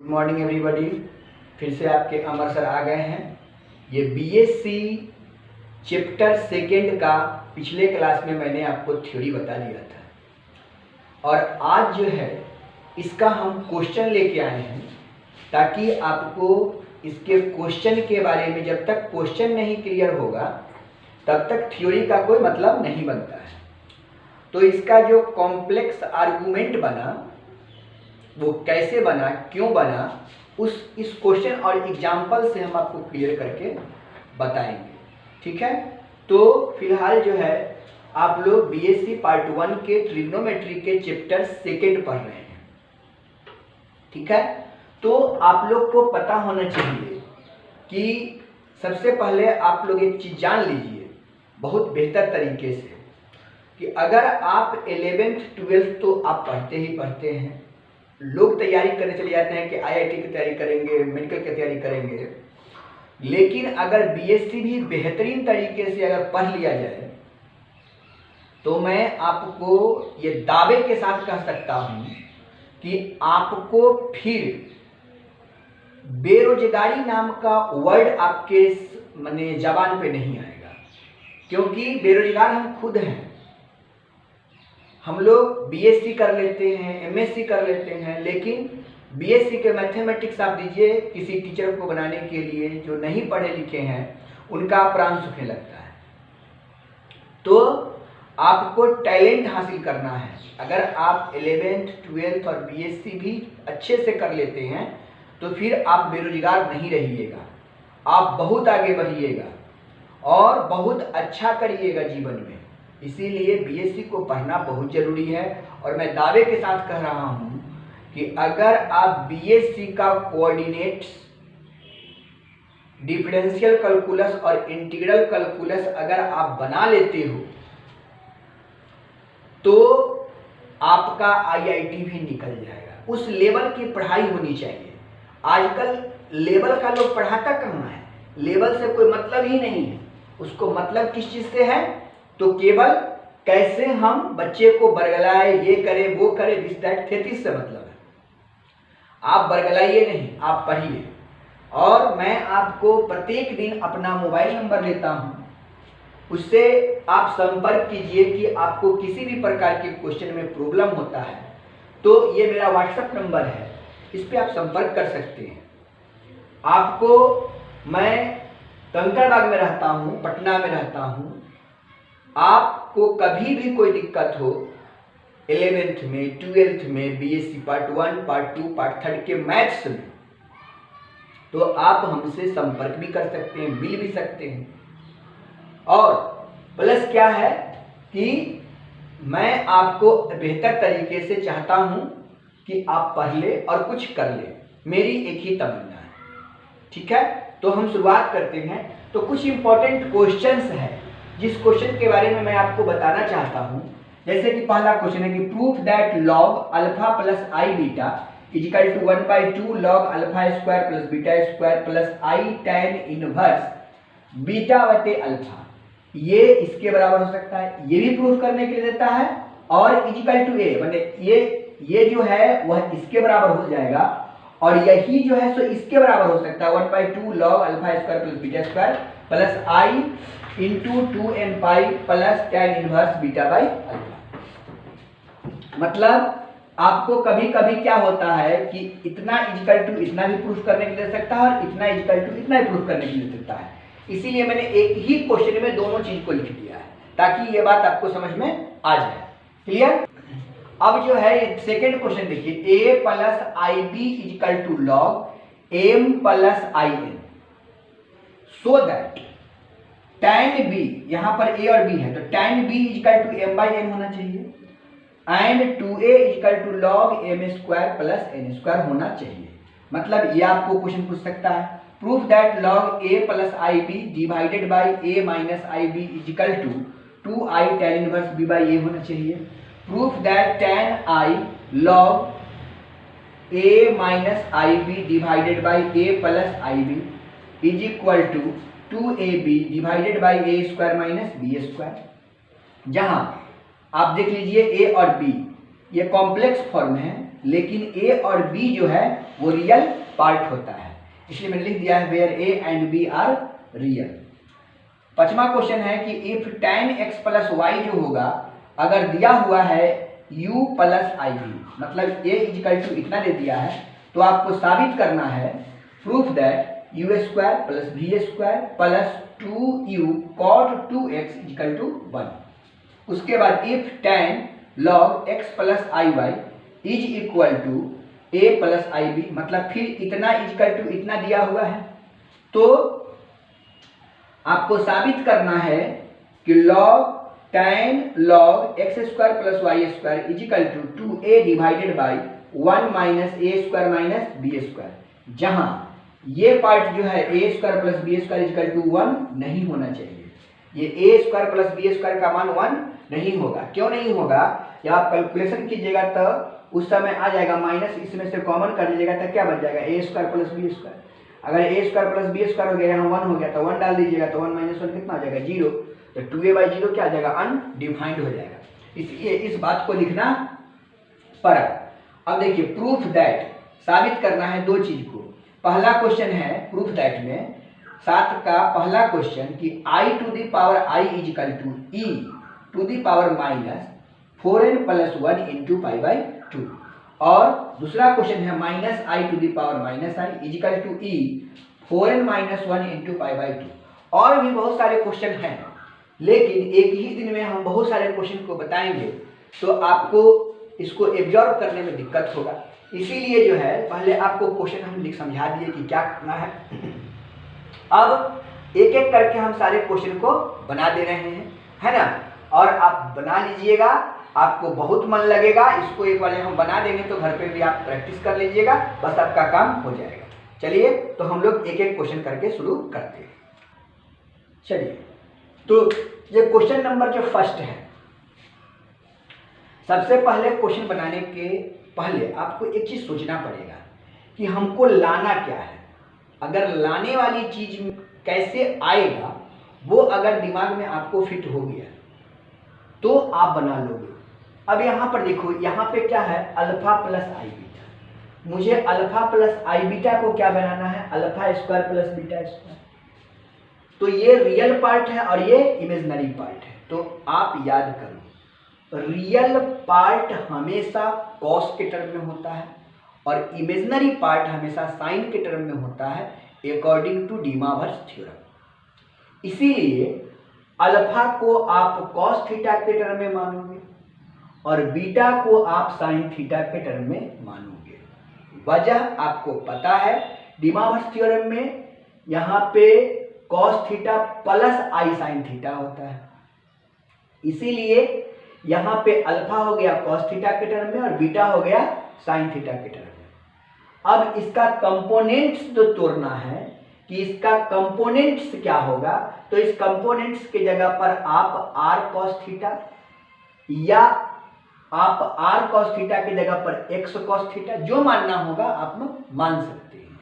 Good morning everybody. फिर से आपके अमर सर आ गए हैं। ये बीएससी चैप्टर सेकेंड का पिछले क्लास में मैंने आपको थ्योरी बता दिया था और आज जो है इसका हम क्वेश्चन लेके आए हैं ताकि आपको इसके क्वेश्चन के बारे में, जब तक क्वेश्चन नहीं क्लियर होगा तब तक थ्योरी का कोई मतलब नहीं बनता है। तो इसका जो कॉम्प्लेक्स आर्गूमेंट बना वो कैसे बना, क्यों बना, इस क्वेश्चन और एग्जाम्पल से हम आपको क्लियर करके बताएंगे। ठीक है, तो फिलहाल जो है आप लोग बीएससी पार्ट 1 के ट्रिग्नोमेट्री के चैप्टर सेकेंड पढ़ रहे हैं। ठीक है, तो आप लोग को पता होना चाहिए कि सबसे पहले आप लोग एक चीज़ जान लीजिए बहुत बेहतर तरीके से कि अगर आप 11th 12th तो आप पढ़ते ही पढ़ते हैं, लोग तैयारी करने चले जाते हैं कि आईआईटी की तैयारी करेंगे, मेडिकल की तैयारी करेंगे, लेकिन अगर बीएससी भी बेहतरीन तरीके से अगर पढ़ लिया जाए तो मैं आपको ये दावे के साथ कह सकता हूँ कि आपको फिर बेरोजगारी नाम का वर्ड आपके माने जबान पे नहीं आएगा, क्योंकि बेरोजगार हम खुद हैं। हम लोग बीएससी कर लेते हैं, एमएससी कर लेते हैं, लेकिन बीएससी के मैथमेटिक्स आप दीजिए किसी टीचर को बनाने के लिए जो नहीं पढ़े लिखे हैं उनका प्राण सूखने लगता है। तो आपको टैलेंट हासिल करना है। अगर आप 11th 12th और बीएससी भी अच्छे से कर लेते हैं तो फिर आप बेरोजगार नहीं रहिएगा, आप बहुत आगे बढ़िएगा और बहुत अच्छा करिएगा जीवन में। इसीलिए बीएससी को पढ़ना बहुत ज़रूरी है और मैं दावे के साथ कह रहा हूँ कि अगर आप बीएससी का कोऑर्डिनेट्स, डिफरेंशियल कैलकुलस और इंटीग्रल कैलकुलस अगर आप बना लेते हो तो आपका आईआईटी भी निकल जाएगा। उस लेवल की पढ़ाई होनी चाहिए। आजकल लेवल का लोग पढ़ाता कहाँ है, लेवल से कोई मतलब ही नहीं है। उसको मतलब किस चीज़ से है, तो केवल कैसे हम बच्चे को बरगलाए, ये करें वो करें, दिस दैट थेथिस से मतलब है। आप बरगलाइए नहीं, आप पढ़िए। और मैं आपको प्रत्येक दिन अपना मोबाइल नंबर देता हूँ, उससे आप संपर्क कीजिए कि आपको किसी भी प्रकार के क्वेश्चन में प्रॉब्लम होता है तो ये मेरा व्हाट्सएप नंबर है, इस पर आप संपर्क कर सकते हैं। आपको मैं कंकड़बाग में रहता हूँ, पटना में रहता हूँ। आपको कभी भी कोई दिक्कत हो 11th में, 12th में, बीएससी पार्ट 1, पार्ट 2, पार्ट 3 के मैथ्स में, तो आप हमसे संपर्क भी कर सकते हैं, मिल भी सकते हैं। और प्लस क्या है कि मैं आपको बेहतर तरीके से चाहता हूं कि आप पढ़ ले और कुछ कर ले, मेरी एक ही तमन्ना है। ठीक है, तो हम शुरुआत करते हैं। तो कुछ इंपॉर्टेंट क्वेश्चंस है जिस क्वेश्चन के बारे में मैं आपको बताना चाहता हूं। जैसे कि पहला क्वेश्चन है कि proof that log alpha plus i beta is equal to 1/2 log alpha square plus beta square plus i tan inverse beta बटे अल्फा, ये इसके बराबर हो सकता है। ये भी प्रूफ करने के लिए देता है और इजिकल टू ए माने ये जो है वह इसके बराबर हो जाएगा और यही जो है सो इसके बराबर हो सकता है 1/2 log alpha square plus beta square plus I into 2n pi plus tan inverse beta by alpha. मतलब आपको कभी कभी क्या होता है कि इतना इजिकल टू इतना भी प्रूफ करने के लिए दे सकता है और इतना इजिकल टू इतना भी प्रूफ करने के लिए दे सकता है। इसीलिए मैंने एक ही क्वेश्चन में दोनों चीज को लिख दिया है ताकि ये बात आपको समझ में आ जाए। क्लियर? अब जो है सेकेंड क्वेश्चन देखिए, a plus i B is equal to log M plus i n so that tan b, यहां पर a और b है तो tan b is equal to m by n होना चाहिए and 2a is equal to log m square plus n square होना चाहिए। मतलब ये आपको क्वेश्चन पूछ सकता है, proof that log a plus i B divided by a minus i B is equal to 2i tan inverse b by a होना चाहिए। Proof that tan i log a minus i B divided by a plus i B is equal to 2ab divided by a square minus b square. जहां आप देख लीजिए a और b ये complex form है लेकिन ए और बी जो है वो रियल पार्ट होता है, इसलिए मैंने लिख दिया है where A and B are real. पांचवा क्वेश्चन है कि if tan x plus y जो होगा अगर दिया हुआ है u प्लस आई बी, मतलब a इजिकल टू इतना दे दिया है, तो आपको साबित करना है proof that u square plus v square plus 2u cot 2x is equal to 1। उसके बाद if tan log x plus i y is equal to a plus i b, मतलब फिर इतना इजिकल टू इतना दिया हुआ है, तो आपको साबित करना है कि log tan log x square plus Y square equal to 2a divided by 1 minus A square minus B square, जहां ये पार्ट जो है ए square plus B square equal to 1 नहीं होना चाहिए। ये A square plus B square का मान 1 नहीं होगा। क्यों नहीं होगा? जब आप कैलकुलेशन कीजिएगा तो उस समय आ जाएगा माइनस, इसमें से कॉमन कर लीजिएगा तो क्या बन जाएगा ए स्क्वायर प्लस बी स्क्वायर। अगर ए स्क्वायर प्लस बी स्क्वायर हो गया यहाँ 1 हो गया तो 1 डाल दीजिएगा तो 1 माइनस 1 कितना आ जाएगा 0, तो 2a/0 क्या आ जाएगा अनडिफाइंड हो जाएगा। इसलिए इस बात को लिखना पड़ा। अब देखिए प्रूफ दैट, साबित करना है दो चीज को। पहला क्वेश्चन है प्रूफ दैट में 7 का पहला क्वेश्चन कि i to the power i is equal to e to the power minus 4n plus 1 into pi by 2, और दूसरा क्वेश्चन है minus i to the power minus i is equal to e 4n minus 1 into pi by 2। और भी बहुत सारे question हैं, लेकिन एक ही दिन में हम बहुत सारे क्वेश्चन को बताएंगे तो आपको इसको एब्जॉर्ब करने में दिक्कत होगा। इसीलिए जो है पहले आपको क्वेश्चन हम लिख समझा दिए कि क्या करना है। अब एक एक करके हम सारे क्वेश्चन को बना दे रहे हैं, है ना, और आप बना लीजिएगा, आपको बहुत मन लगेगा। इसको एक बार हम बना देंगे तो घर पे भी आप प्रैक्टिस कर लीजिएगा, बस आपका काम हो जाएगा। चलिए तो हम लोग एक एक क्वेश्चन करके शुरू करते हैं। चलिए तो ये क्वेश्चन नंबर जो फर्स्ट है, सबसे पहले क्वेश्चन बनाने के पहले आपको एक चीज सोचना पड़ेगा कि हमको लाना क्या है। अगर लाने वाली चीज कैसे आएगा वो अगर दिमाग में आपको फिट हो गया तो आप बना लोगे। अब यहाँ पर देखो, यहाँ पे क्या है अल्फा प्लस आई बीटा। मुझे अल्फा प्लस आई बीटा को क्या बनाना है alpha square plus beta square. तो ये रियल पार्ट है और ये इमेजिनरी पार्ट है। तो आप याद करो रियल पार्ट हमेशा कॉस के टर्म में होता है और इमेजिनरी पार्ट हमेशा साइन के टर्म में होता है अकॉर्डिंग टू डीमावर्स थ्योरम। इसीलिए अल्फा को आप कॉस थीटा के टर्म में मानोगे और बीटा को आप साइन थीटा के टर्म में मानोगे। वजह आपको पता है, डीमावर्स थ्योरम में यहाँ पे cos theta plus i sine theta होता है, इसीलिए यहाँ पे अल्फा हो गया कॉस थीटा के टर्म में और बीटा हो गया साइन थीटा के टर्म में। अब इसका कंपोनेंट्स जो तोड़ना है कि इसका कंपोनेंट्स क्या होगा, तो इस कंपोनेंट्स के जगह पर आप आर कॉस थीटा या आप आर कॉस थीटा की जगह पर एक्स कॉस थीटा जो मानना होगा आप मान सकते हैं।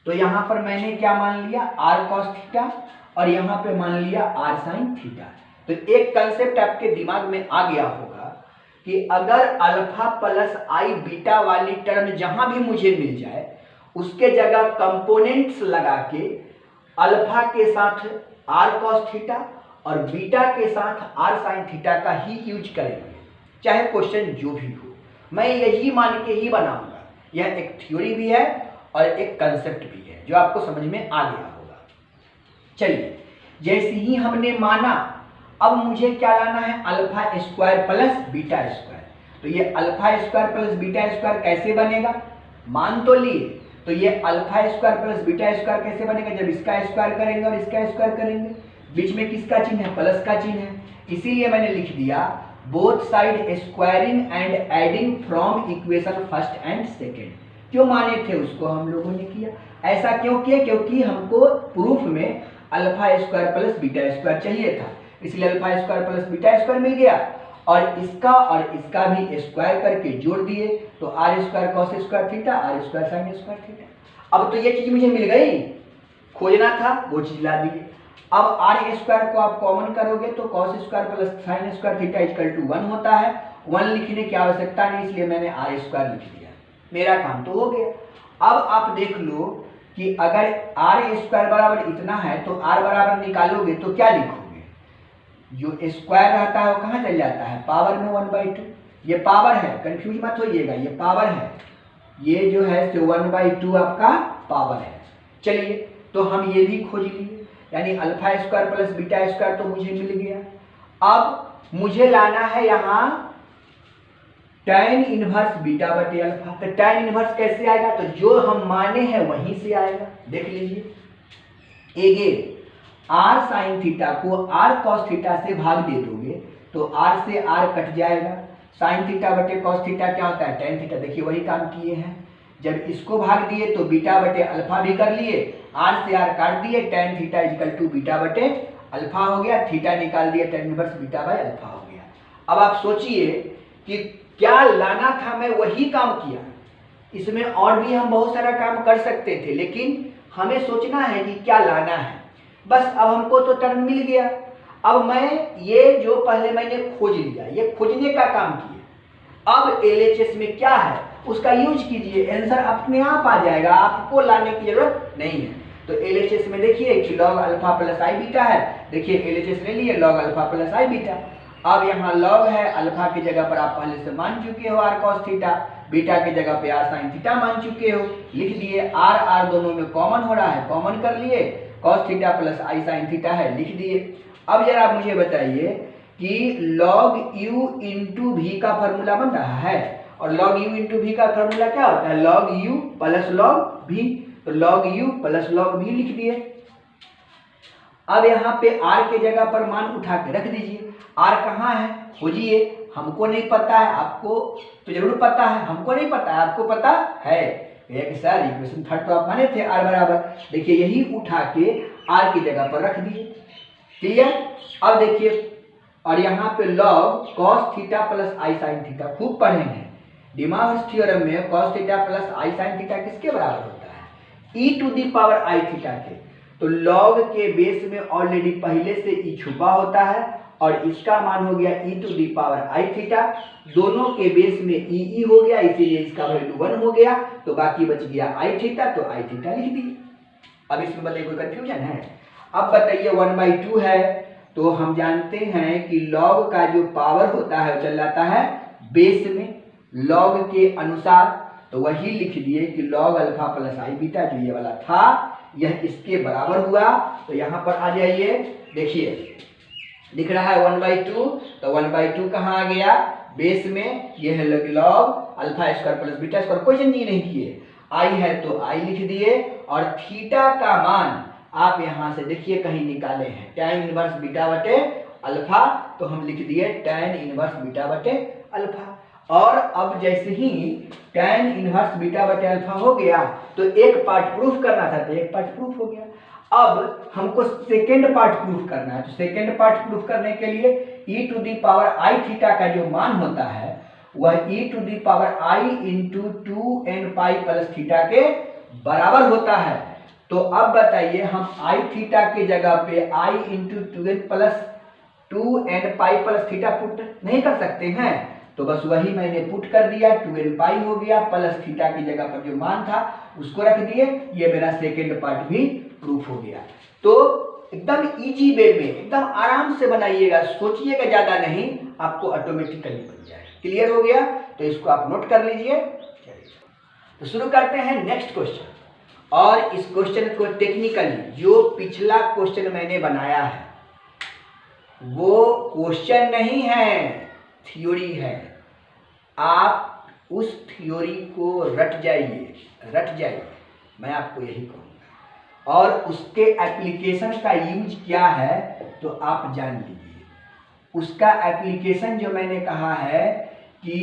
तो यहाँ पर मैंने क्या मान लिया आर कॉस थीटा और यहाँ पे मान लिया आर साइन थीटा। तो एक कंसेप्ट आपके दिमाग में आ गया होगा कि अगर अल्फा प्लस आई बीटा वाली टर्म जहां भी मुझे मिल जाए उसके जगह कंपोनेंट्स लगा के अल्फा के साथ आर कॉस थीटा और बीटा के साथ आर साइन थीटा का ही यूज करेंगे, चाहे क्वेश्चन जो भी हो। मैं यही मान के ही बनाऊंगा। यह एक थ्योरी भी है और एक कंसेप्ट भी है जो आपको समझ में आ गया होगा। चलिए, जैसे ही हमने माना अब मुझे क्या लाना है alpha square plus beta square. तो ये alpha square plus beta square कैसे बनेगा, मान तो लिए। तो ये alpha square plus beta square कैसे बनेगा, जब इसका स्क्वायर करेंगे और इसका स्क्वायर करेंगे, बीच में किसका चिन्ह है प्लस का चिन्ह है, इसीलिए मैंने लिख दिया both side squaring and adding from equation first and second. जो माने थे उसको हम लोगों ने किया। ऐसा क्यों किया, क्योंकि हमको प्रूफ में alpha square plus beta square चाहिए था, इसलिए alpha square plus beta square मिल गया और इसका भी स्क्वायर करके जोड़ दिए तो R square cos square theta R square sine square theta. अब तो ये चीज मुझे मिल गई, खोजना था वो चीज ला दिए। अब आर स्क्वायर को आप कॉमन करोगे तो cos square plus sine square theta equal to 1 होता है 1 लिखने की आवश्यकता नहीं, इसलिए मैंने आर स्क्वायर लिख दिया, मेरा काम तो हो गया। अब आप देख लो कि अगर आर स्क्वायर बराबर इतना है तो आर बराबर निकालोगे तो क्या लिखोगे, जो स्क्वायर रहता है वो कहाँ चल जाता है, पावर में 1/2। ये पावर है, कंफ्यूज मत होइएगा, ये पावर है, ये जो है 1/2 आपका पावर है। चलिए तो हम ये भी खोज लिए, यानी alpha square plus beta square तो मुझे मिल गया। अब मुझे लाना है यहाँ tan इनवर्स बीटा बटे अल्फा। तो tan इनवर्स कैसे आएगा, तो जो हम माने हैं वहीं से आएगा। देख लीजिए, अगेन r साइन थीटा को r cos थीटा से भाग दे दोगे तो r से r कट जाएगा, साइन थीटा बटे cos थीटा क्या होता है, tan थीटा। देखिए वही काम किए हैं, जब इसको भाग दिए तो बीटा बटे अल्फा भी कर लिए, r से r काट दिए, tan theta equal to beta बटे अल्फा हो गया, थीटा निकाल दिए, tan inverse beta by alpha हो गया। अब आप सोचिए कि क्या लाना था, मैं वही काम किया। इसमें और भी हम बहुत सारा काम कर सकते थे, लेकिन हमें सोचना है कि क्या लाना है। बस अब हमको तो टर्म मिल गया। अब मैं ये जो पहले मैंने खोज लिया, ये खोजने का काम किया। अब एलएचएस में क्या है उसका यूज कीजिए, आंसर अपने आप आ जाएगा, आपको लाने की जरूरत नहीं है। तो एलएचएस में देखिए कि log alpha plus i beta है, देखिए एलएचएस ले लिए log alpha plus i beta. अब यहाँ लॉग है, अल्फा की जगह पर आप पहले से मान चुके हो आर कॉस थीटा, बीटा की जगह पे आर साइन थीटा मान चुके हो, लिख दिए। आर आर दोनों में कॉमन हो रहा है, कॉमन कर लिए, cos theta plus i sine theta है, लिख दिए। अब जरा आप मुझे बताइए कि लॉग यू इंटू भी का फॉर्मूला बन रहा है, और लॉग यू इंटू भी का फॉर्मूला क्या होता है, लॉग यू प्लस लॉग भी। तो लॉग यू प्लस लॉग भी लिख दिए। अब यहाँ पे r के जगह पर मान उठा के रख दीजिए। r कहाँ है खोजिए, हमको नहीं पता है, आपको तो जरूर पता है, हमको नहीं पता है, आपको पता है। एक सर इक्वेशन 3 तो आप माने थे r बराबर, देखिए यही उठा के r की जगह पर रख दिए। क्लियर। अब देखिए, और यहाँ पे log cos theta plus i sine theta खूब पढ़े हैं, डिमार्स थ्योरम में cos theta plus i sine theta किसके बराबर होता है, e to the power i theta के। तो लॉग के बेस में ऑलरेडी पहले से ई छुपा होता है, और इसका मान हो गया e to the power i theta, दोनों के बेस में ई हो गया, इसीलिए इसका वैल्यू 1 हो गया, तो बाकी बच गया आई थीटा, तो आई थीटा लिख दिए। अब इसमें बताइए कोई कंफ्यूजन है। अब बताइए 1/2 है, तो हम जानते हैं कि लॉग का जो पावर होता है वो चल जाता है बेस में लॉग के अनुसार, तो वही लिख दिए कि log alpha plus i beta जो ये वाला था यह इसके बराबर हुआ। तो यहाँ पर आ जाइए, देखिए दिख रहा है 1/2, तो 1/2 कहाँ आ गया, बेस में, यह है log alpha square plus beta square, कोई चेंज नहीं किए, आई है तो आई लिख दिए। और थीटा का मान आप यहाँ से देखिए कहीं निकाले हैं, tan इनवर्स बीटा बटे अल्फा, तो हम लिख दिए tan इनवर्स बीटा बटे अल्फा। और अब जैसे ही tan इनवर्स बीटा बटे अल्फा हो गया तो एक पार्ट प्रूफ करना था, तो एक पार्ट प्रूफ हो गया। अब हमको सेकेंड पार्ट प्रूफ करना है, तो सेकेंड पार्ट प्रूफ करने के लिए e to the power i theta का जो मान होता है वह e to the power i into 2n pi plus theta के बराबर होता है। तो अब बताइए हम आई थीटा की जगह पे i into 2n plus 2n pi plus theta put नहीं कर सकते हैं, तो बस वही मैंने पुट कर दिया, 2n पाई हो गया, प्लस थीटा की जगह पर जो मान था उसको रख दिए, ये मेरा सेकेंड पार्ट भी प्रूफ हो गया। तो एकदम इजी वे में एकदम आराम से बनाइएगा, सोचिएगा ज्यादा नहीं, आपको ऑटोमेटिकली बन जाएगा। क्लियर हो गया, तो इसको आप नोट कर लीजिए। तो शुरू करते हैं नेक्स्ट क्वेश्चन, और इस क्वेश्चन को टेक्निकली जो पिछला क्वेश्चन मैंने बनाया है वो क्वेश्चन नहीं है, थ्योरी है। आप उस थ्योरी को रट जाइए, मैं आपको यही कहूँगा, और उसके एप्लीकेशन का यूज क्या है तो आप जान लीजिए। उसका एप्लीकेशन जो मैंने कहा है कि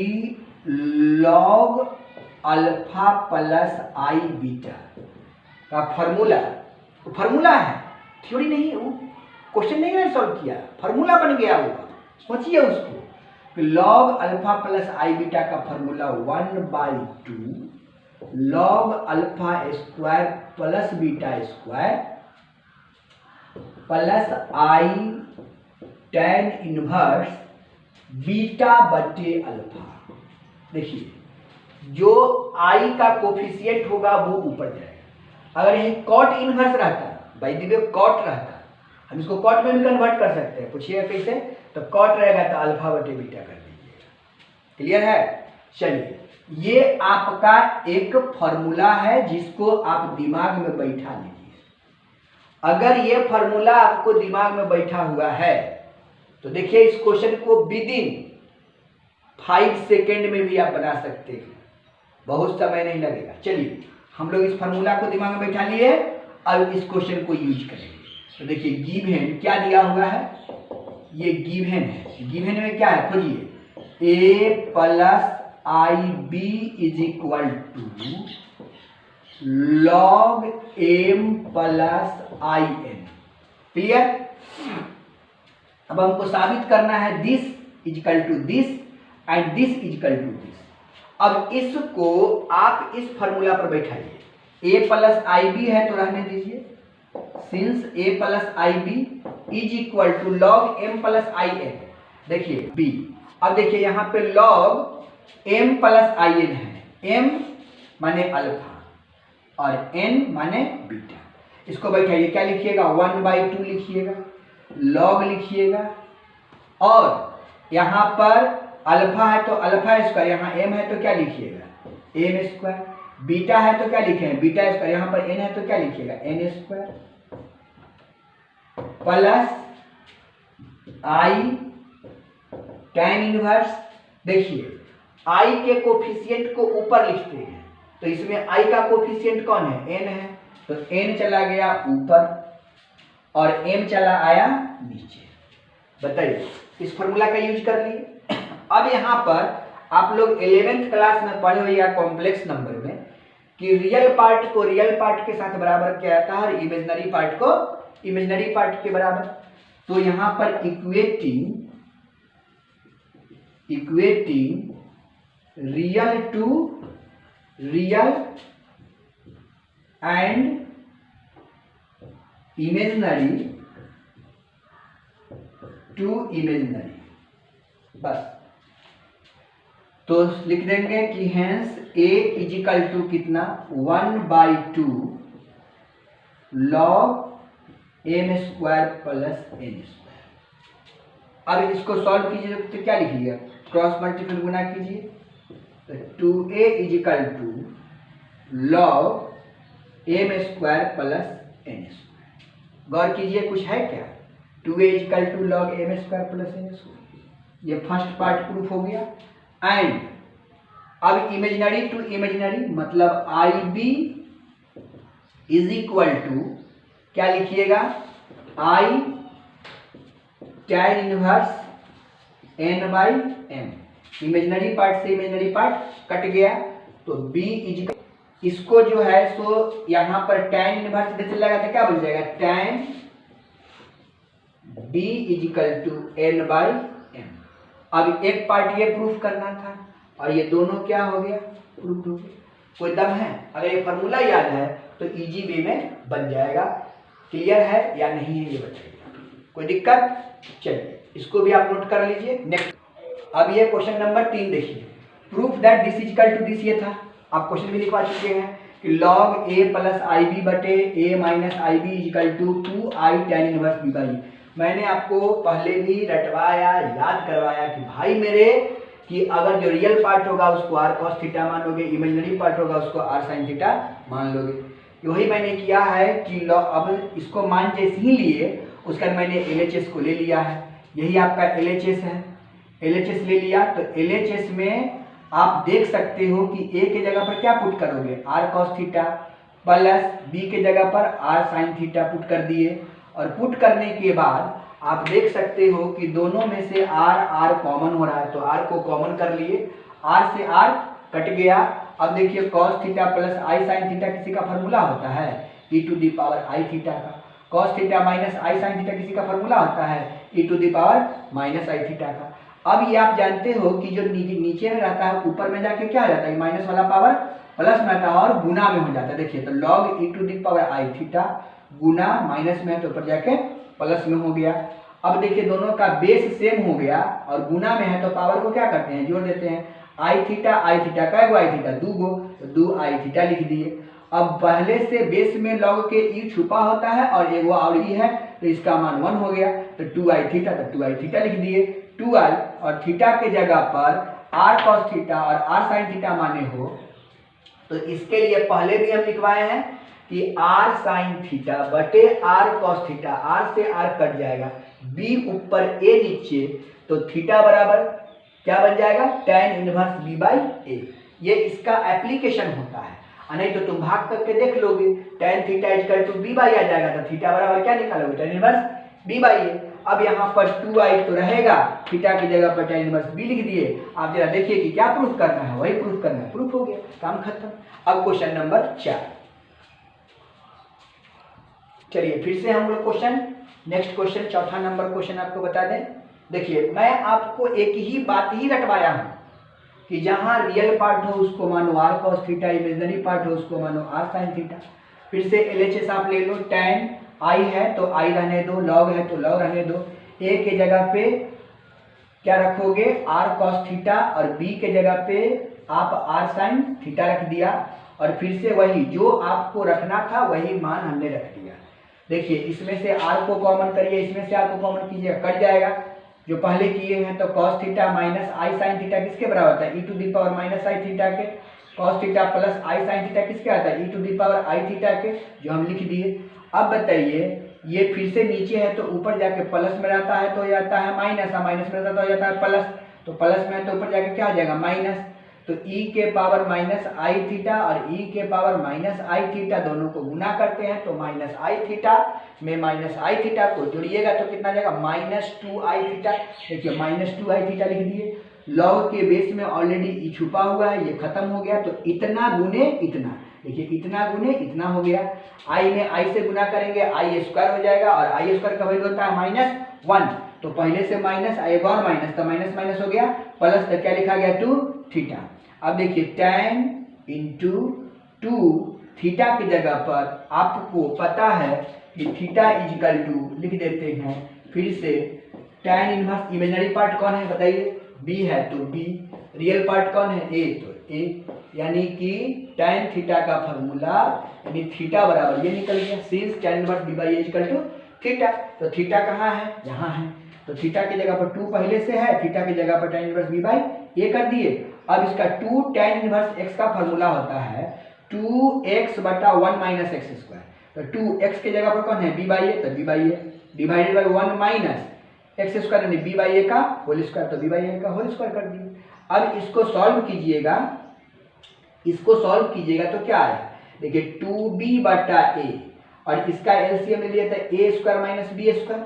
log alpha plus i beta का फॉर्मूला है, थ्योरी नहीं है, वो क्वेश्चन नहीं मैंने सॉल्व किया, फॉर्मूला बन गया होगा। सोचिए उसको कि log alpha plus i beta का formula 1/2 log alpha square plus beta square plus i tan inverse beta बटे अल्फा। देखिए जो आई का कोफिशिएंट होगा वो ऊपर जाएगा। अगर यही कॉट इनवर्स रहता, बाय द वे कॉट रहता, हम इसको कॉट में भी कन्वर्ट कर सकते हैं, पूछिएगा कैसे, तो कॉट रहेगा तो अल्फा बटे बीटा कर दीजिएगा। क्लियर है? चलिए, ये आपका एक फॉर्मूला है जिसको आप दिमाग में बैठा लीजिए। अगर ये फॉर्मूला आपको दिमाग में बैठा हुआ है तो देखिए इस क्वेश्चन को विदिन 5 सेकेंड में भी आप बना सकते हैं, बहुत समय नहीं लगेगा। चलिए हम लोग इस फॉर्मूला को दिमाग में बैठा लिए, अब इस क्वेश्चन को यूज करेंगे। तो देखिए गिवन क्या दिया हुआ है, ये गिवन है। गिवन में क्या है, खोजिए, A plus i B is equal to log M plus i N. Clear? अब हमको साबित करना है this equal to this and this equal to this. अब इसको आप इस फॉर्मूला पर बैठाइए। ए प्लस आई बी है तो रहने दीजिए, since a plus i B is equal to log M plus i n. देखिए बी, अब देखिए यहाँ पे log M plus i n है, एम माने अल्फा और एन माने बीटा। इसको बैठाइए, क्या लिखिएगा, 1/2 लिखिएगा, लॉग लिखिएगा, और यहाँ पर अल्फा है तो अल्फा स्क्वायर, यहाँ एम है तो क्या लिखिएगा, एम स्क्वायर, बीटा है तो क्या लिखेंगे, बीटा स्क्वायर, यहाँ पर एन है तो क्या लिखिएगा, N square, plus i tan inverse. देखिए आई के कोफिशिएंट को ऊपर लिखते हैं तो इसमें आई का कोफिशिएंट कौन है, एन है, तो एन चला गया ऊपर और एम चला आया नीचे। बताइए, इस फॉर्मूला का यूज कर लिए। अब यहाँ पर आप लोग 11th क्लास में पढ़े हुए या कॉम्प्लेक्स नंबर में कि रियल पार्ट को रियल पार्ट के साथ बराबर किया जाता है और इमेजिनरी पार्ट को इमेजिनरी पार्ट के बराबर। तो यहाँ पर equating real to real and imaginary to imaginary, बस। तो लिख देंगे कि हेंस ए इजिकल टू कितना, 1/2 log M square plus N square. अब इसको सॉल्व कीजिए तो क्या लिखिएगा, क्रॉस मल्टीपल गुना कीजिए, तो 2a is equal to log M square plus N square. गौर कीजिए कुछ है क्या, 2a is equal to log M square plus N square. ये फर्स्ट पार्ट प्रूफ हो गया। एंड अब इमेजिनरी टू इमेजिनरी मतलब i B is equal to क्या लिखिएगा, i tan inverse n by m। Imaginary part से इमेजिनरी पार्ट कट गया तो b इज, इसको जो है सो यहाँ पर tan इनवर्स इधर चला गया तो क्या बन जाएगा, tan b is equal to n by m। अब एक पार्ट ये प्रूफ करना था और ये दोनों क्या हो गया, प्रूफ हो गया। कोई दम है, अगर ये फॉर्मूला याद है तो इजी वे में बन जाएगा। क्लियर है या नहीं है ये बताइए, कोई दिक्कत? चलिए इसको भी आप नोट कर लीजिए। नेक्स्ट, अब ये क्वेश्चन नंबर 3 देखिए, proof that this equal to this. ये था, आप क्वेश्चन भी लिखवा चुके हैं कि log A plus i B बटे A minus i B is equal to 2i tan inverse B by. मैंने आपको पहले भी रटवाया, याद करवाया कि भाई मेरे कि अगर जो रियल पार्ट होगा उसको r cos थीटा मानोगे, इमेजिनरी पार्ट होगा उसको r sin थीटा मान लोगे। वही मैंने किया है कि अब इसको मान जैसे ही लिए उसका मैंने LHS को ले लिया है, यही आपका LHS है। LHS ले लिया तो LHS में आप देख सकते हो कि A के जगह पर क्या पुट करोगे, r cos theta, plus B के जगह पर r sin थीटा पुट कर दिए। और पुट करने के बाद आप देख सकते हो कि दोनों में से r कॉमन हो रहा है तो r को कॉमन कर लिए, r से r कट गया। अब देखिए cos theta plus i sin theta किसी का फॉर्मूला होता है e to the power i theta का, cos theta minus i sin theta किसी का फॉर्मूला होता है e to the power minus i theta का। अब ये आप जानते हो कि जो नीचे में रहता है ऊपर में जाके क्या रहता है, माइनस वाला पावर प्लस में रहता है और गुना में हो जाता है। देखिए तो log e to the power i theta गुना माइनस में है तो ऊपर जाके प्लस में हो गया। अब देखिए दोनों का बेस सेम हो गया और गुना में है तो पावर को क्या करते हैं, जोड़ देते हैं। आई थीटा कै गो आई थीटा, 2 गो, तो 2 आई थीटा लिख दिए। अब पहले से बेस में लॉग के ई छुपा होता है और एगो और ई है तो इसका मान 1 हो गया, तो 2 आई थीटा, तो 2 आई थीटा लिख दिए। 2i और थीटा के जगह पर r cos थीटा और r sin थीटा माने हो, तो इसके लिए पहले भी हम लिखवाए हैं कि r sin थीटा बटे r cos थीटा, r से r कट जाएगा, b ऊपर a नीचे, तो थीटा बराबर क्या बन जाएगा, tan inverse b by a। ये इसका एप्लीकेशन होता है, नहीं तो तुम भाग करके देख लोगे, tan theta equal to b by आ जाएगा, तो थीटा बराबर क्या निकालोगे, tan inverse b by a। अब यहाँ पर 2i तो रहेगा, थीटा की जगह पर tan इनवर्स b लिख दिए। आप जरा देखिए कि क्या प्रूफ करना है, वही प्रूफ करना है, प्रूफ हो गया, काम खत्म। अब क्वेश्चन नंबर 4, चलिए फिर से हम लोग क्वेश्चन, नेक्स्ट क्वेश्चन, चौथा नंबर क्वेश्चन आपको बता दें। देखिए मैं आपको एक ही बात ही रटवाया हूं कि जहां रियल पार्ट हो उसको मानो r cos theta, imaginary part हो उसको मानो r sin थीटा। फिर से LHS आप ले लो, tan i है तो i रहने दो, log है तो log रहने दो, a के जगह पे क्या रखोगे, r cos थीटा, और b के जगह पे आप r sin थीटा रख दिया, और फिर से वही जो आपको रखना था वही मान हमने रख दिया। देखिए इसमें से r को कॉमन करिए, इसमें से r को कॉमन कीजिए, कट जाएगा जो पहले किए हैं, तो cos theta minus i sine theta किसके बराबर होता है, e to the power minus i theta के, cos theta plus i sine theta किसके आता है, e to the power i theta के, जो हम लिख दिए। अब बताइए ये फिर से नीचे है तो ऊपर जाके प्लस में रहता है तो जाता है माइनस, माइनस में रहता है तो जाता है प्लस, तो प्लस में तो ऊपर जाके क्या आ जाएगा माइनस, तो e के पावर माइनस आई थीटा और e के पावर माइनस आई थीटा दोनों को गुना करते हैं तो माइनस आई थीटा में माइनस आई थीटा को जोड़िएगा तो कितना जाएगा, माइनस 2 आई थीटा। देखिए माइनस 2 आई थीटा लिख दिए, लॉग के बेस में ऑलरेडी ई छुपा हुआ है, ये खत्म हो गया, तो इतना गुने इतना, देखिए इतना गुने इतना हो गया, आई में आई से गुना करेंगे आई स्क्वायर हो जाएगा, और आई स्क्वायर का वैल्यू होता है -1, तो पहले से माइनस एक और माइनस, तो माइनस माइनस हो गया प्लस, तो क्या लिखा गया 2 थीटा। अब देखिए tan इंटू 2 थीटा की जगह पर आपको पता है कि थीटा इजिकल टू लिख देते हैं, फिर से tan इनवर्स, इमेजिनरी पार्ट कौन है बताइए, b है तो b, रियल पार्ट कौन है a तो a, यानी कि tan थीटा का फॉर्मूला यानी थीटा बराबर ये निकल गया, since tan inverse b by a equal to theta. तो थीटा कहाँ है, यहाँ है, तो थीटा की जगह पर 2 पहले से है, थीटा की जगह पर tan inverse b by a कर दिए। अब इसका 2 tan इनवर्स x का फॉर्मूला होता है 2x बटा 1 माइनस एक्स स्क्वायर, तो 2x के जगह पर कौन है b बाई a, तो b by a divided by 1 minus x square यानी b बाई a का होल स्क्वायर, तो b बाई a का होल स्क्वायर कर दिए। अब इसको सॉल्व कीजिएगा, इसको सॉल्व कीजिएगा तो क्या आया, देखिए 2b बटा a और इसका एलसीएम ले लिया था a square minus b square,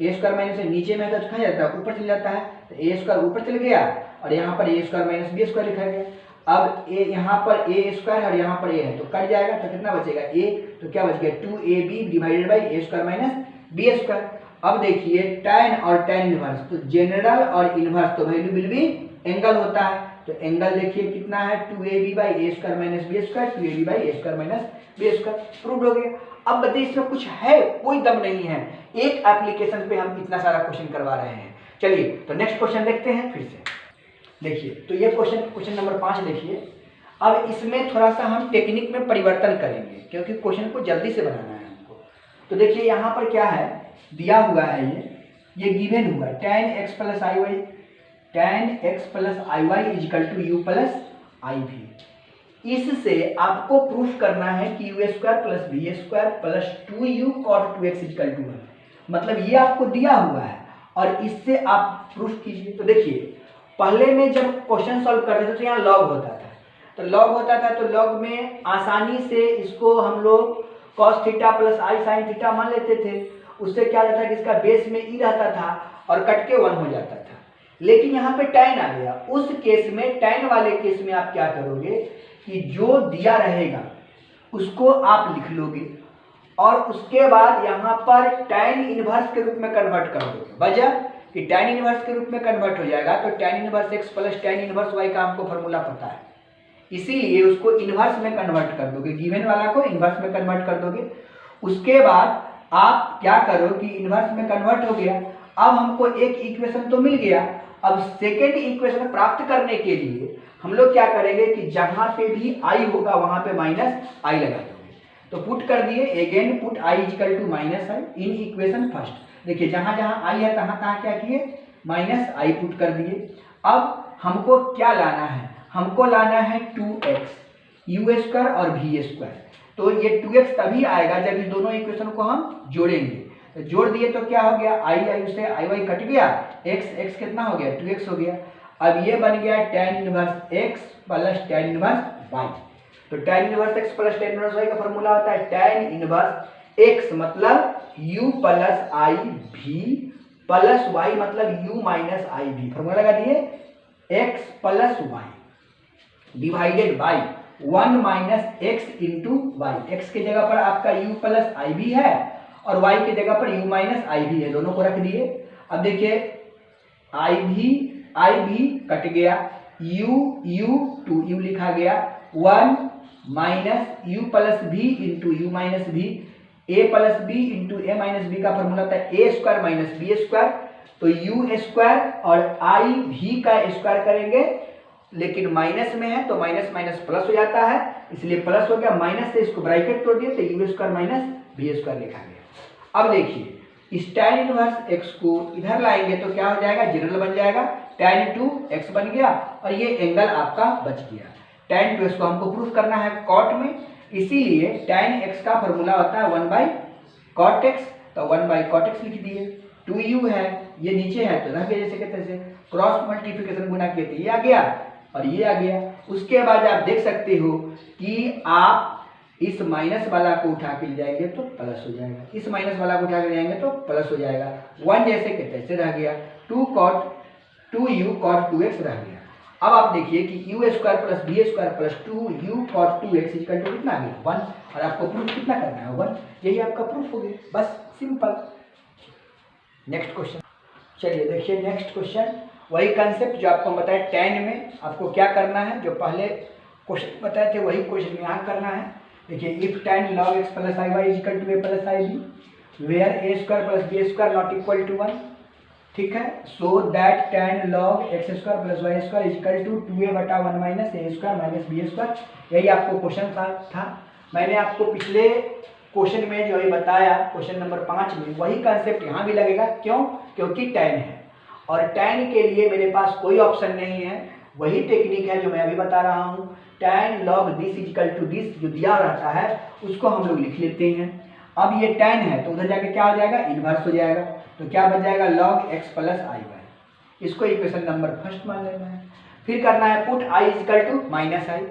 a square minus नीचे में तो कहाँ जाता है, ऊपर चल जाता है, तो a स्क्वायर ऊपर चल गया और यहाँ पर a square minus b square लिखा गया। अब a यहाँ पर a स्क्वायर और यहाँ पर a है तो कट जाएगा, तो कितना बचेगा a, तो क्या बच गया 2ab divided by a square minus b square. अब देखिए tan और tan इनवर्स, तो जनरल और इनवर्स तो वैल्यू विल बी एंगल होता है, तो एंगल देखिए कितना है 2ab by a square minus b square, 2ab by a square minus b square, prove हो गया। अब बताइए इसमें कुछ है, कोई दम नहीं है, एक एप्लीकेशन पे हम इतना सारा क्वेश्चन करवा रहे हैं। चलिए तो नेक्स्ट क्वेश्चन देखते हैं फिर से। देखिए तो ये क्वेश्चन नंबर 5 देखिए, अब इसमें थोड़ा सा हम टेक्निक में परिवर्तन करेंगे क्योंकि क्वेश्चन को जल्दी से बनाना है हमको। तो देखिए यहाँ पर क्या है, दिया हुआ है ये गिवन हुआ है tan x plus i Y, tan x plus i Y equal to U plus i भी। इससे आपको प्रूफ करना है कि U square plus B square plus 2u cot 2x is equal to 1, मतलब ये आपको दिया हुआ है और इससे आप प्रूफ कीजिए। तो देखिए पहले में जब क्वेश्चन सॉल्व करते थे तो यहाँ लॉग होता था, तो लॉग होता था तो लॉग में आसानी से इसको हम लोग cos theta plus i sine theta मान लेते थे, उससे क्या रहता है कि इसका बेस में ई रहता था और कट के 1 हो जाता था। लेकिन यहाँ पे tan आ गया, उस केस में tan वाले केस में आप क्या करोगे कि जो दिया रहेगा उसको आप लिख लोगे और उसके बाद यहाँ पर tan इनवर्स के रूप में कन्वर्ट कर दोगे। वजह कि tan इनवर्स के रूप में कन्वर्ट हो जाएगा तो tan inverse x plus tan inverse y का हमको फॉर्मूला पता है, इसीलिए उसको इनवर्स में कन्वर्ट कर दोगे, गिवन वाला को इनवर्स में कन्वर्ट कर दोगे। उसके बाद आप क्या करो कि इनवर्स में कन्वर्ट हो गया, अब हमको एक इक्वेशन तो मिल गया, अब सेकेंड इक्वेशन प्राप्त करने के लिए हम लोग क्या करेंगे कि जहां पे भी आई होगा वहां पे माइनस आई लगा देंगे। तो पुट कर दिए, again put i equal to minus i in equation first. देखिए जहां जहां आई है तहां तहां क्या किए, माइनस आई पुट कर दिए। अब हमको क्या लाना है, हमको लाना है 2x u स्क्वायर और v स्क्वायर। तो ये 2x तभी आएगा जब इस दोनों इक्वेशन को हम जोड़ेंगे। तो जोड़ दिए तो क्या हो गया, आई आई से आई वाई कट गया, x कितना हो गया 2x हो गया। अब ये बन गया tan inverse x plus tan inverse y। तो tan inverse x plus tan inverse y का फॉर्मूला होता है tan इनवर्स x मतलब u plus i b plus y मतलब u minus i b. Formula लगा दिए, x plus y divided by 1 minus x into y. X की जगह पर आपका u प्लस आई भी है और y की जगह पर u माइनस आई भी है, दोनों को रख दिए। अब देखिए आई भी कट गया, u 2u लिखा गया, 1 minus u plus b into u minus b, a plus b into a minus b का फॉर्मूला होता है ए स्क्वायर माइनस बी स्क्वायर। तो यू स्क्वायर और आई भी का स्क्वायर करेंगे, लेकिन माइनस में है तो माइनस माइनस प्लस हो जाता है, इसलिए प्लस हो गया, माइनस से इसको ब्रैकेट तोड़ दिए तो u square minus B square लिखा गया। अब देखिए इस tan इनवर्स x को इधर लाएंगे तो क्या हो जाएगा, जनरल बन जाएगा, tan 2x बन गया और ये एंगल आपका बच गया। tan 2x को हमको प्रूफ करना है कॉट में, इसीलिए tan x का फॉर्मूला होता है 1 बाई कॉट x। तो 1 बाई कॉट x लिख दिए, 2u है, ये नीचे है तो रह गया जैसे कहते हैं, क्रॉस मल्टीप्लिकेशन गुना किए थे, ये आ गया और ये आ गया। उसके बाद आप देख सकते हो कि आप इस माइनस वाला को उठा के ले जाएंगे तो प्लस हो जाएगा, इस माइनस वाला को उठा के ले जाएंगे तो प्लस हो जाएगा। 1 जैसे के तैसे रह गया, 2u cot 2x रह गया। अब आप देखिए कि u square plus B square plus 2u cot 2x equal to कितना आ गया 1, और आपको प्रूफ कितना करना है 1, यही आपका प्रूफ हो गया, बस सिंपल। नेक्स्ट क्वेश्चन, चलिए देखिए नेक्स्ट क्वेश्चन, वही कंसेप्ट जो आपको बताया tan में आपको क्या करना है, जो पहले क्वेश्चन बताए थे वही क्वेश्चन यहाँ करना है। देखिए if tan log x plus i y equal to a plus i b where a square plus B square not equal to 1, ठीक है, so that tan log x square plus Y square equal to 2a बटा 1 minus ए square minus B square, यही आपको question था। मैंने आपको पिछले question में जो ये बताया क्वेश्चन नंबर 5 में वही कंसेप्ट यहाँ भी लगेगा, क्यों, क्योंकि tan है और tan के लिए मेरे पास कोई ऑप्शन नहीं है, वही टेक्निक है जो मैं अभी बता रहा हूँ। tan log this equal to this जो दिया रहता है उसको हम लोग लिख लेते हैं। अब ये tan है तो उधर जाके क्या हो जाएगा, इन्वर्स हो जाएगा, तो क्या बच जाएगा log x plus i y, इसको इक्वेशन नंबर फर्स्ट मान लेना है। फिर करना है put i equal to minus i,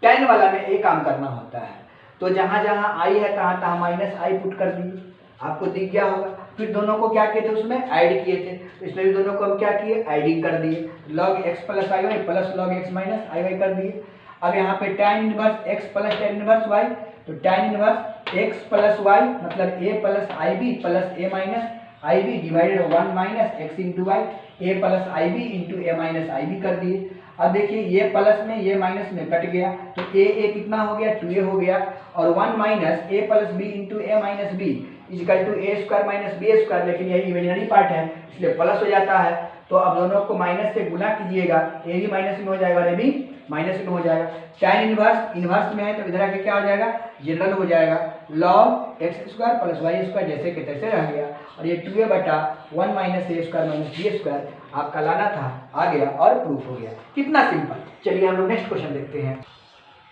tan वाला में एक काम करना होता है, तो जहाँ जहाँ i है तहाँ तहाँ माइनस आई पुट कर दिए, आपको दिख गया होगा। फिर दोनों को क्या किए थे, उसमें ऐड किए थे, तो इसमें भी दोनों को हम क्या किए, ऐडिंग कर दिए, log x plus i Y plus log x minus i Y कर दिए। अब यहाँ पे tan inverse x plus tan inverse y, तो tan inverse x plus y मतलब a plus i B plus a minus i B divided 1 minus x into Y, a plus i B into a minus i B कर दिए। अब देखिए ये plus में ये minus में कट गया तो a कितना हो गया 2a हो गया, और 1 minus a plus b into a minus b equal to a square minus B square, लेकिन यही इमेजिनरी पार्ट है इसलिए प्लस हो जाता है। तो अब दोनों को माइनस से गुना कीजिएगा, ए भी माइनस में हो जाएगा और ए भी माइनस में हो जाएगा। tan इनवर्स में है तो इधर आके क्या हो जाएगा, जनरल हो जाएगा, log x square plus Y square जैसे के तैसे रह गया, और ये 2a बटा 1 माइनस ए स्क्वायर माइनस बी स्क्वायर आपका लाना था, आ गया और प्रूफ हो गया। कितना सिंपल। चलिए हम लोग नेक्स्ट क्वेश्चन देखते हैं।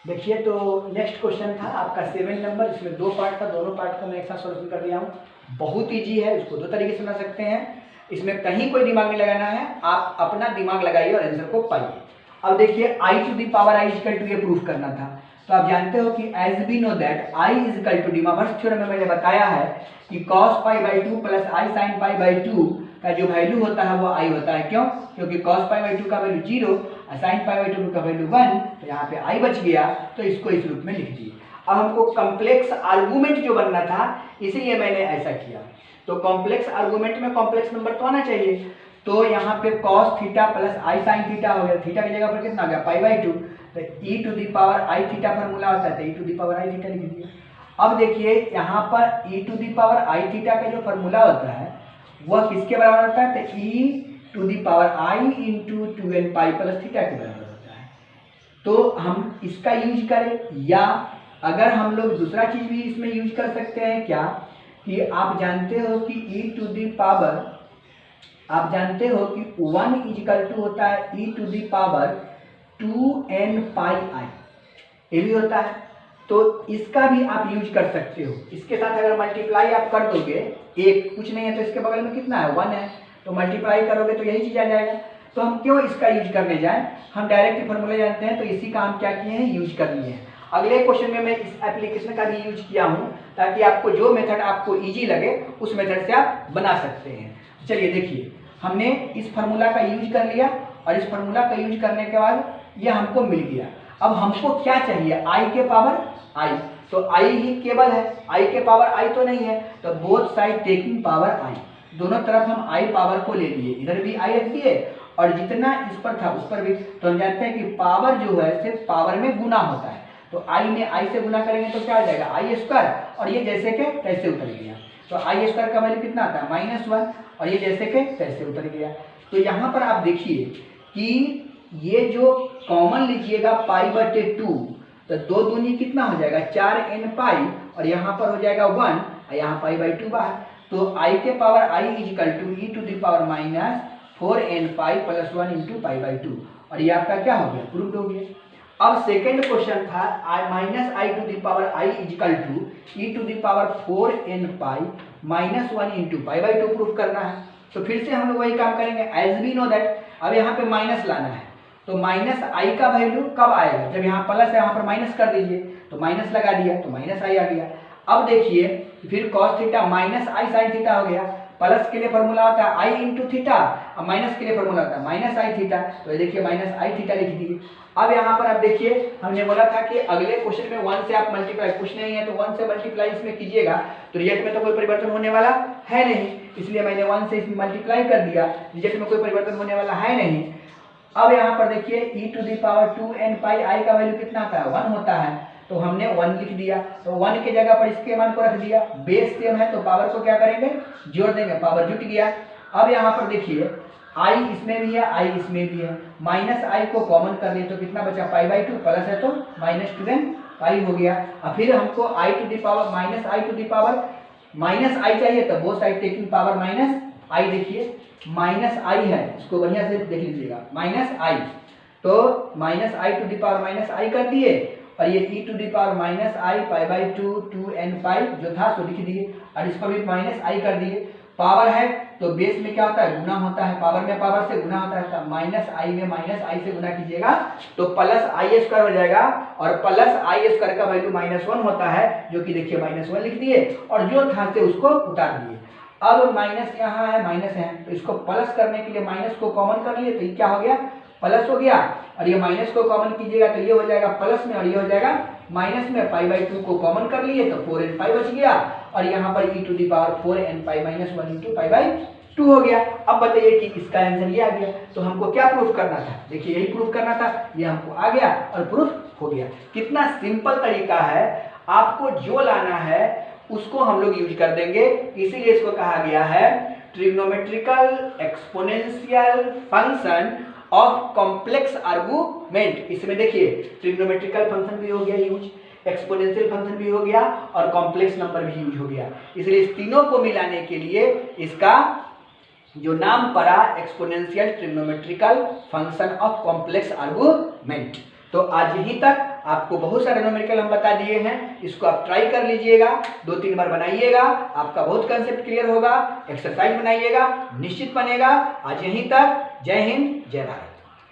देखिए तो नेक्स्ट क्वेश्चन था आपका 7 नंबर, इसमें 2 पार्ट था, दोनों पार्ट को मैं एक साथ सॉल्यूशन कर दिया हूँ। बहुत ईजी है, इसको 2 तरीके से बना सकते हैं, इसमें कहीं कोई दिमाग नहीं लगाना है, आप अपना दिमाग लगाइए और आंसर को पाइए। अब देखिए i to the power i equal to ये प्रूफ करना था, तो आप जानते हो कि as we know that i is equal to De Moivre's theorem में मैंने बताया है कि cos pi by 2 plus i sin pi by 2 का जो वैल्यू होता है वो i होता है। क्यों, क्योंकि cos पाई बाई 2 का वैल्यू 0 और sin पाई बाई 2 का वैल्यू 1, तो यहाँ पे i बच गया, तो इसको इस रूप में लिख दिए। अब हमको कॉम्प्लेक्स आर्गूमेंट जो बनना था इसलिए मैंने ऐसा किया, तो कॉम्प्लेक्स आर्गूमेंट में कॉम्प्लेक्स नंबर तो आना चाहिए, तो यहाँ पे cos theta plus i sin theta हो गया, थीटा की जगह पर कितना आ गया पाई बाई 2, तो e to the power i theta formula होता है तो e to the power i theta लिख दिया। अब देखिए यहाँ पर e to the power i theta का जो फॉर्मूला होता है वह किसके बराबर होता है? तो e⁻i into 2n pi plus theta के बराबर होता है। तो हम इसका यूज करें, या अगर हम लोग दूसरा चीज भी इसमें यूज कर सकते हैं क्या, कि आप जानते हो कि आप जानते हो कि 1 इजिकल टू होता है e⁻2n पाई i, ये भी होता है। तो इसका भी आप यूज कर सकते हो। इसके साथ अगर मल्टीप्लाई आप कर दोगे, एक कुछ नहीं है तो इसके बगल में कितना है? 1 है, तो मल्टीप्लाई करोगे तो यही चीज आ जाएगा। तो हम क्यों इसका यूज करने जाए, हम डायरेक्ट फॉर्मूला जानते हैं, तो इसी का हम क्या किए हैं? यूज कर लिए हैं। अगले क्वेश्चन में मैं इस एप्लीकेशन का भी यूज किया हूँ, ताकि आपको जो मेथड आपको ईजी लगे उस मेथड से आप बना सकते हैं। चलिए देखिए, हमने इस फार्मूला का यूज कर लिया, और इस फार्मूला का यूज करने के बाद ये हमको मिल गया। अब हमको क्या चाहिए? i के पावर i, तो i ही केवल है, i के पावर i तो नहीं है, तो both side taking power i, दोनों तरफ हम i पावर को ले लिए, इधर भी i रख दिए और जितना इस पर था उस पर भी। तो हम जानते हैं कि पावर जो है सिर्फ पावर में गुना होता है, तो i में i से गुना करेंगे तो क्या हो जाएगा? i स्क्वायर, और ये जैसे के तैसे उतर गया। तो i स्क्वायर का वैल्यू कितना आता है? -1, और ये जैसे के तैसे उतर गया। तो यहाँ पर आप देखिए कि ये जो कॉमन लीजिएगा π/2, तो 2 दूनी कितना हो जाएगा? 4n पाई, और यहाँ पर हो जाएगा 1, और यहाँ π/2 बाहर। तो i के power i is equal to e⁻4n pi plus 1 into π/2, और ये आपका क्या हो गया? प्रूव्ड हो गया। अब सेकेंड क्वेश्चन था -i⁻i equal to e⁻4n pi minus 1 into π/2 proof करना है। तो फिर से हम लोग वही काम करेंगे, एज वी नो दैट। अब यहाँ पे माइनस लाना है, तो माइनस आई का वैल्यू कब आएगा? जब यहाँ प्लस है, यहाँ पर माइनस कर दीजिए, तो माइनस लगा दिया तो माइनस आई आ गया। अब देखिए फिर cos theta minus i sine theta हो गया। प्लस के लिए फॉर्मूला होता है आई इंटू थीटा, और माइनस के लिए फॉर्मूला होता है माइनस आई थीटा, तो ये देखिए माइनस आई थीटा लिख दिए। अब यहाँ पर आप देखिए, हमने बोला था कि अगले क्वेश्चन में 1 से आप मल्टीप्लाई, कुछ नहीं है तो 1 से मल्टीप्लाई इसमें कीजिएगा, तो रिजल्ट में तो कोई परिवर्तन होने वाला है नहीं, इसलिए मैंने 1 से इसमें मल्टीप्लाई कर दिया, रिजल्ट में कोई परिवर्तन होने वाला है नहीं। अब यहाँ पर देखिए e⁻2n पाई i का वैल्यू कितना आता है? 1 होता है, तो हमने 1 लिख दिया। तो 1 के जगह पर इसके मान को रख दिया, बेस सेम है तो पावर को क्या करेंगे? जोड़ देंगे, पावर जुट गया। अब यहाँ पर देखिए i इसमें भी है, i इसमें भी है, माइनस i को कॉमन कर लिए तो कितना बचा? π/2, प्लस है तो -2n पाई हो गया। अब फिर हमको माइनस i चाहिए, तो both side taking power -i, देखिए -i है, इसको बढ़िया से देख लीजिएगा, -i, तो -i⁻−i कर दिए, और ये e⁻−i π/2 2n पाई जो था सो लिख दिए, और इसको भी -i कर दिए। पावर है तो बेस में क्या होता है? गुना होता है, पावर में पावर से गुना होता है, तो -i में -i से गुना कीजिएगा तो प्लस i स्क्वायर हो जाएगा, और प्लस i स्क्वायर का वैल्यू -1 होता है, जो कि देखिए -1 लिख दिए, और जो था से उसको उतार दिए। अब माइनस यहाँ है, माइनस है, तो इसको प्लस करने के लिए माइनस को कॉमन कर लिए, तो ये क्या हो गया? प्लस हो गया, और ये माइनस को कॉमन कीजिएगा तो ये हो जाएगा प्लस में, और ये हो जाएगा माइनस में। π/2 को कॉमन कर लिए तो 4n पाई बच गया, और यहाँ पर e⁻4n पाई माइनस 1 इंटू π/2 हो गया। अब बताइए कि इसका आंसर ये आ गया, तो हमको क्या प्रूफ करना था? देखिए यही प्रूफ करना था, ये हमको आ गया और प्रूफ हो गया। कितना सिंपल तरीका है, आपको जो लाना है उसको हम लोग यूज कर देंगे, इसीलिए इसको कहा गया है trigonometrical exponential function of complex argument. इसमें देखिए ट्रिग्नोमेट्रिकल फंक्शन भी हो गया यूज, एक्सपोनेंशियल फंक्शन भी हो गया, और कॉम्प्लेक्स नंबर भी यूज हो गया। इसलिए इस तीनों को मिलाने के लिए इसका जो नाम पड़ा exponential trigonometrical function of complex argument. तो आज यहीं तक आपको बहुत सारे न्यूमेरिकल हम बता दिए हैं, इसको आप ट्राई कर लीजिएगा, 2-3 बार बनाइएगा, आपका बहुत कंसेप्ट क्लियर होगा। एक्सरसाइज बनाइएगा, निश्चित बनेगा। आज यहीं तक, जय हिंद, जय भारत।